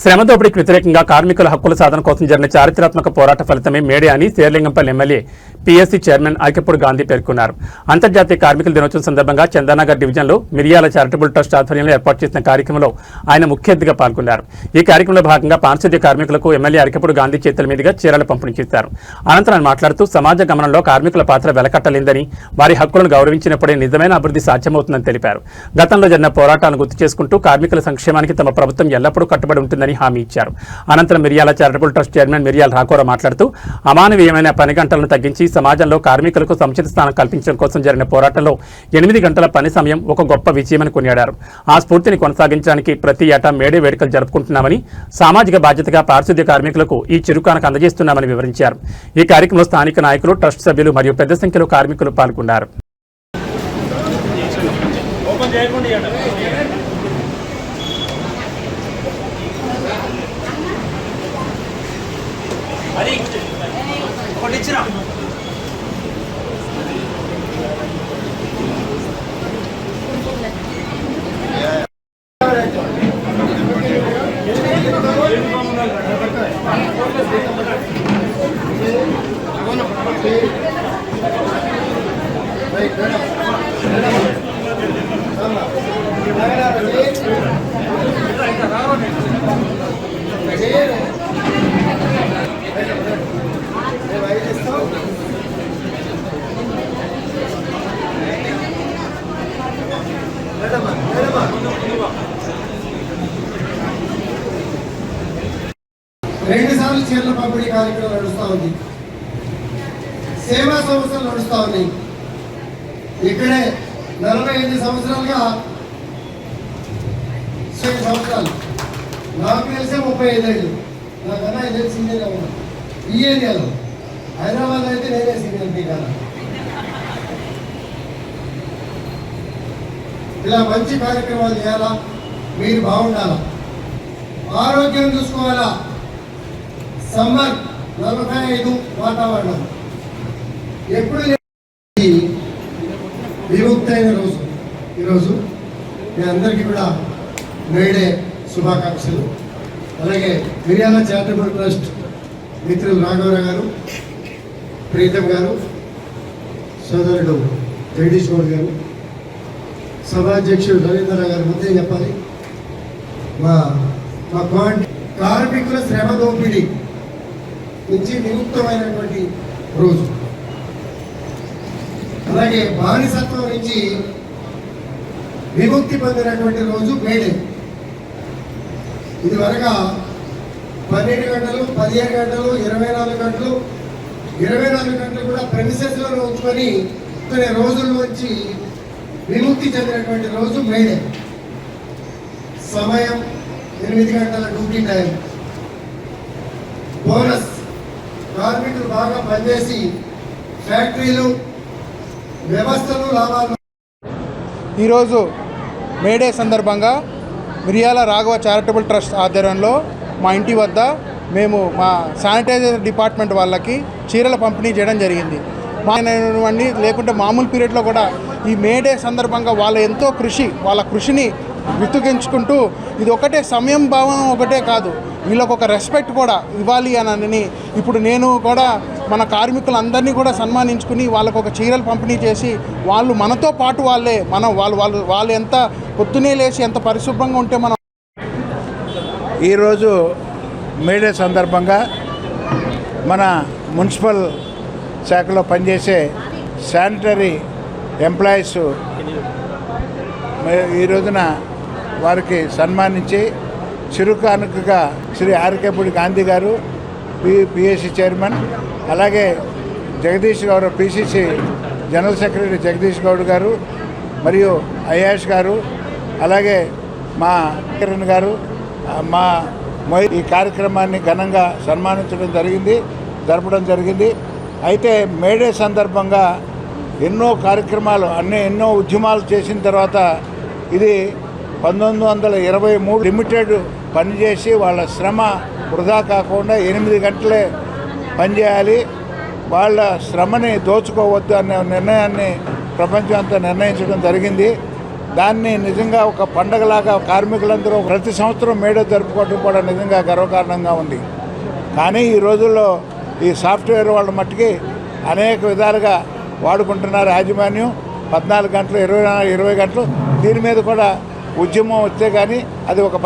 శ్రమ దోపిడీకి వ్యతిరేకంగా కార్మికుల హక్కుల సాధన కోసం జరిగిన చారిత్రాత్మక పోరాట ఫలితమే మేడే అని Serilingampally MLA PSC chairman Arekapudi Gandhi పేర్కొన్నారు. అంతర్జాతీయ కార్మికుల దినోత్సవం సందర్భంగా చందానగర్ డివిజన్లో మిరియాల చారిటబుల్ ట్రస్ట్ ఆధ్వర్యంలో ఏర్పాటు చేసిన కార్యక్రమంలో ఆయన ముఖ్య అతిథిగా పాల్గొన్నారు. ఈ కార్యక్రమంలో భాగంగా పారిశుద్ధ్య కార్మికులకు ఎమ్మెల్యే ఐకెప్పుడు గాంధీ చేతుల మీదుగా చీరలు పంపిణీ చేశారు. అనంతరం మాట్లాడుతూ సమాజ గమనంలో కార్మికుల పాత్ర వెలకట్టలేదని, వారి హక్కులను గౌరవించినప్పుడే నిజమైన అభివృద్ధి సాధ్యమవుతుందని తెలిపారు. గతంలో జరిగిన పోరాటాలను గుర్తు చేసుకుంటూ కార్మికుల సంక్షేమానికి తమ ప్రభుత్వం ఎల్లప్పుడూ కట్టుబడి ఉంటుందని హామీ ఇచ్చారు. అనంతరం మిరియాల చారిటబుల్ ట్రస్ట్ చైర్మన్ మిరియాల రాకోర మాట్లాడుతూ అమానవీయమైన పని గంటలను తగ్గించి సమాజంలో కార్మికులకు సముచిత స్థానం కల్పించడం కోసం జరిగిన పోరాటంలో 8 గంటల పని సమయం ఒక గొప్ప విజయమని కొనియాడారు. ఆ స్ఫూర్తిని కొనసాగించడానికి ప్రతి ఏటా మేడే వేడుకలు జరుపుకుంటున్నామని, సామాజిక బాధ్యతగా పారిశుద్ధ్య కార్మికులకు ఈ చిరుకానకు అందజేస్తున్నామని వివరించారు. ఈ కార్యక్రమంలో స్థానిక నాయకులు, ట్రస్ట్ సభ్యులు మరియు పెద్ద సంఖ్యలో కార్మికులు పాల్గొన్నారు. రెండు సార్లు చీరల పంపిణీ కార్యక్రమం నడుస్తూ ఉంది. సేవా సంస్థలు నడుస్తూ ఉన్నాయి. ఇక్కడే 45 సంవత్సరాలుగా సంవత్సరాలు నాకు తెలిసే 35 ఏళ్ళు, నాకన్నా 5 ఏళ్ళు సీనియర్గా ఉన్నాను ఈ ఏరియాలో. హైదరాబాద్ అయితే నేనే సీనియర్ కదా. ఇలా మంచి కార్యక్రమాలు చేయాలా, మీరు బాగుండాలా, ఆరోగ్యం చూసుకోవాలా. సమ్మర్ 45 వాతావరణం ఎప్పుడు విముక్తైన రోజు ఈరోజు. మీ అందరికీ కూడా మేడే శుభాకాంక్షలు. అలాగే మిరియాల చారిటబుల్ ట్రస్ట్ మిత్రులు రాఘవరావు గారు, ప్రీతం గారు, సోదరుడు జగదీష్ గౌడ్ గారు, సభాధ్యక్షుడు రవీంద్ర గారు ముందే చెప్పాలి. మా కార్మికుల శ్రమ దోపిడీ నుంచి విముక్తమైనటువంటి రోజు, అలాగే బానిసత్వం నుంచి విముక్తి పొందినటువంటి రోజు మేడే. ఇది వరగా 12 గంటలు, 15 గంటలు, 24 గంటలు, 24 గంటలు కూడా ప్రెమిసెస్లో ఉంచుకొని కొన్ని రోజుల్లోంచి విముక్తి చెందినటువంటి రోజు మేడే. సమయం 8 గంటల డ్యూటీ టైం, బోనస్, కార్మికులు బాగా పనిచేసి ఫ్యాక్టరీలు, వ్యవస్థలు లాభాలు. ఈరోజు మేడే సందర్భంగా మిరియాల రాఘవ చారిటబుల్ ట్రస్ట్ ఆధ్వర్యంలో మా ఇంటి వద్ద మేము మా శానిటైజర్ డిపార్ట్మెంట్ వాళ్ళకి చీరల పంపిణీ చేయడం జరిగింది. లేకుంటే మామూలు పీరియడ్లో కూడా ఈ మేడే సందర్భంగా వాళ్ళ కృషిని వితుకించుకుంటూ ఇది ఒకటే సమయం భావం ఒకటే కాదు, వీళ్ళకు ఒక రెస్పెక్ట్ కూడా ఇవ్వాలి అని ఇప్పుడు నేను కూడా మన కార్మికులందరినీ కూడా సన్మానించుకుని వాళ్ళకు ఒక చీరలు పంపిణీ చేసి వాళ్ళు మనతో పాటు వాళ్ళు ఎంత పొద్దునే లేచి ఎంత పరిశుభ్రంగా ఉంటే మనం. ఈరోజు మేడే సందర్భంగా మన మున్సిపల్ శాఖలో పనిచేసే శానిటరీ ఎంప్లాయీస్ ఈ రోజున వారికి సన్మానించి చిరుకానుకగా శ్రీ ఆర్కేపూడి గాంధీ గారు, పిఎస్సి చైర్మన్, అలాగే Jagadish Goud PCC general secretary Jagadish Goud గారు, మరియు అయాష్ గారు, అలాగే మా కిరణ్ గారు ఈ కార్యక్రమాన్ని ఘనంగా జరపడం జరిగింది. అయితే మేడే సందర్భంగా ఎన్నో కార్యక్రమాలు ఎన్నో ఉద్యమాలు చేసిన తర్వాత ఇది 1923 లిమిటెడ్ పనిచేసి వాళ్ళ శ్రమ వృధా కాకుండా 8 గంటలే పనిచేయాలి, వాళ్ళ శ్రమని దోచుకోవద్దు అనే నిర్ణయాన్ని ప్రపంచం అంతా నిర్ణయించడం జరిగింది. దాన్ని నిజంగా ఒక పండగలాగా కార్మికులందరూ ప్రతి సంవత్సరం మేడే జరుపుకోవడం కూడా నిజంగా గర్వకారణంగా ఉంది. కానీ ఈ రోజుల్లో ఈ సాఫ్ట్వేర్ వాళ్ళ మట్టుకి అనేక విధాలుగా వాడుకుంటున్నారు యాజమాన్యం. 14 గంటలు 20 గంటలు దీని మీద కూడా ఉద్యమం వస్తే కానీ అది ఒక